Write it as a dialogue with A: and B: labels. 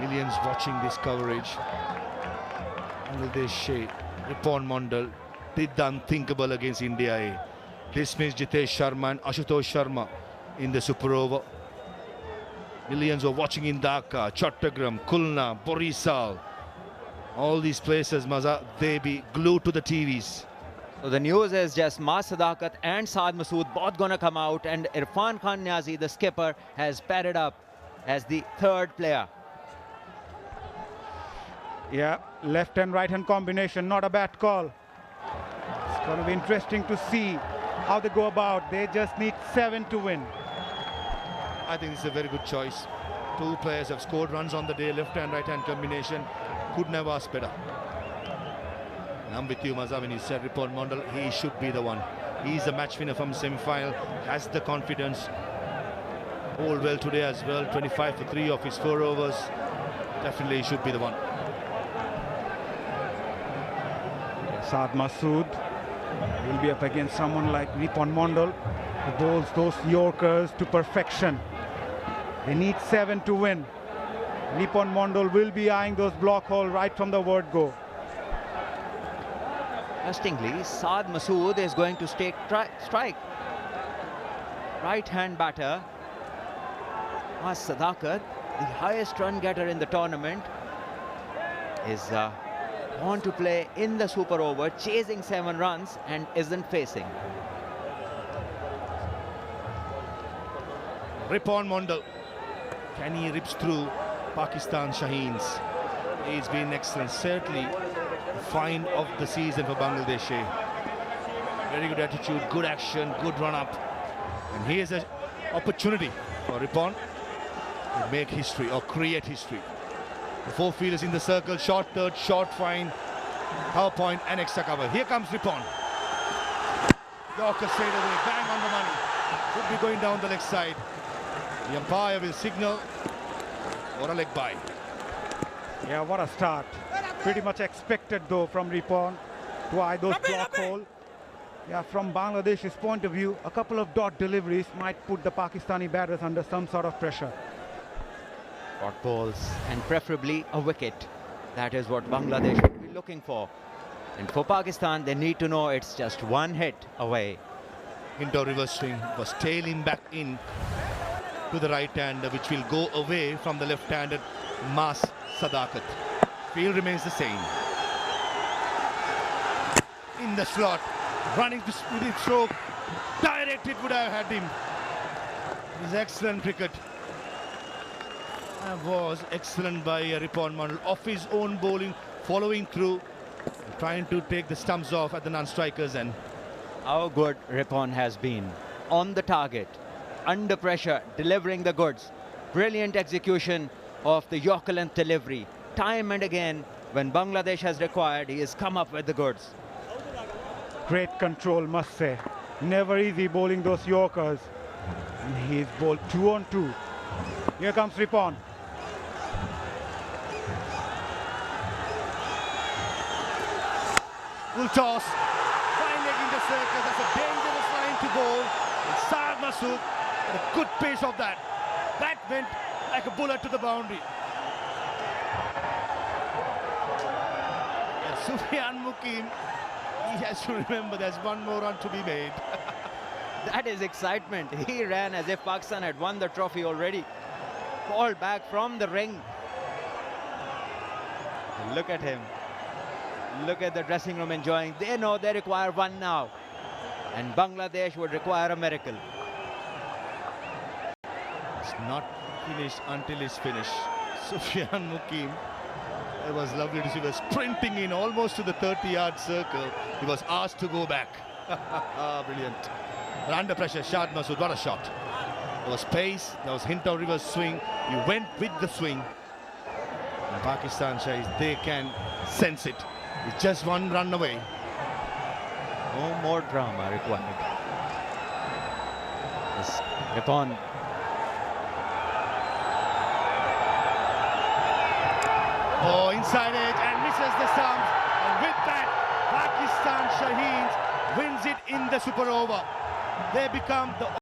A: Millions watching this coverage. Bangladesh, Ripon Mondal did the unthinkable against India. Dismissed Jitesh Sharma and Ashutosh Sharma in the super over. Millions were watching in Dhaka, Chattogram, Khulna, Borisal. All these places, Maza, they be glued to the TVs.
B: So the news is just Mas Sadakat and Saad Masood both gonna come out, and Irfan Khan Niazi, the skipper, has padded up as the third player.
C: Yeah, left and right hand combination, not a bad call. It's going to be interesting to see how they go about. They just need 7 to win.
A: I think it's a very good choice. Two players have scored runs on the day, left and right hand combination. Couldn't have asked better. And I'm with you, Maza, when you said Ripon Mondal, he should be the one. He's a match winner from semi-final, has the confidence. Bowled well today as well, 25 for 3 of his 4 overs. Definitely he should be the one.
C: Saad Masood will be up against someone like Ripon Mondal, who bowls those Yorkers to perfection. They need 7 to win. Ripon Mondal will be eyeing those block hole right from the word go.
B: Interestingly, Saad Masood is going to take strike. Right-hand batter, Mas Sadakat, the highest run getter in the tournament, is on to play in the super over, chasing 7 runs and isn't facing.
A: Ripon Mondal, can he rips through Pakistan Shaheens? He's been excellent, certainly the find of the season for Bangladesh. Very good attitude, good action, good run up, and here's an opportunity for Ripon to make history or create history. The 4 fielders in the circle, short third, short fine, power point and extra cover. Here comes Ripon. Yorker straight away, bang on the money. Could be going down the leg side. The umpire will signal for a leg bye.
C: Yeah, what a start. Pretty much expected though from Ripon to eye those block hole. Yeah, from Bangladesh's point of view, a couple of dot deliveries might put the Pakistani batters under some sort of pressure.
B: Dot balls and preferably a wicket. That is what Bangladesh would be looking for. And for Pakistan, they need to know it's just 1 hit away.
A: Into reverse swing was tailing back in to the right hander, which will go away from the left-handed Mas Sadakat. Field remains the same. In the slot, running to with his stroke, directed would have had him. It is excellent cricket. Was excellent by Ripon Mondal, off his own bowling, following through, trying to take the stumps off at the non-strikers end.
B: How good Ripon has been. On the target, under pressure, delivering the goods. Brilliant execution of the Yorker length delivery. Time and again, when Bangladesh has required, he has come up with the goods.
C: Great control, must say. Never easy bowling those Yorkers. And he's bowled 2 on 2. Here comes Ripon.
A: Full toss, fine leg in the circle. That's a dangerous line to bowl. And Saad Masood at a good pace of that. That went like a bullet to the boundary. Yeah, Sufyan Mukim, he has to remember there's 1 more run to be made.
B: That is excitement. He ran as if Pakistan had won the trophy already. Ball back from the ring. Look at him. Look at the dressing room enjoying. They know they require 1 now. And Bangladesh would require a miracle.
A: It's not finished until it's finished. Sufyan Mukim, it was lovely to see. He was sprinting in almost to the 30-yard circle. He was asked to go back. Brilliant. But under pressure, Saad Masood, what a shot. There was pace, there was hint of reverse swing. You went with the swing. And Pakistan says they can sense it. It's just 1 run away.
B: No more drama required. Yes, Ripon.
A: Oh, inside edge and misses the stumps. And with that, Pakistan Shaheens wins it in the super over. They become the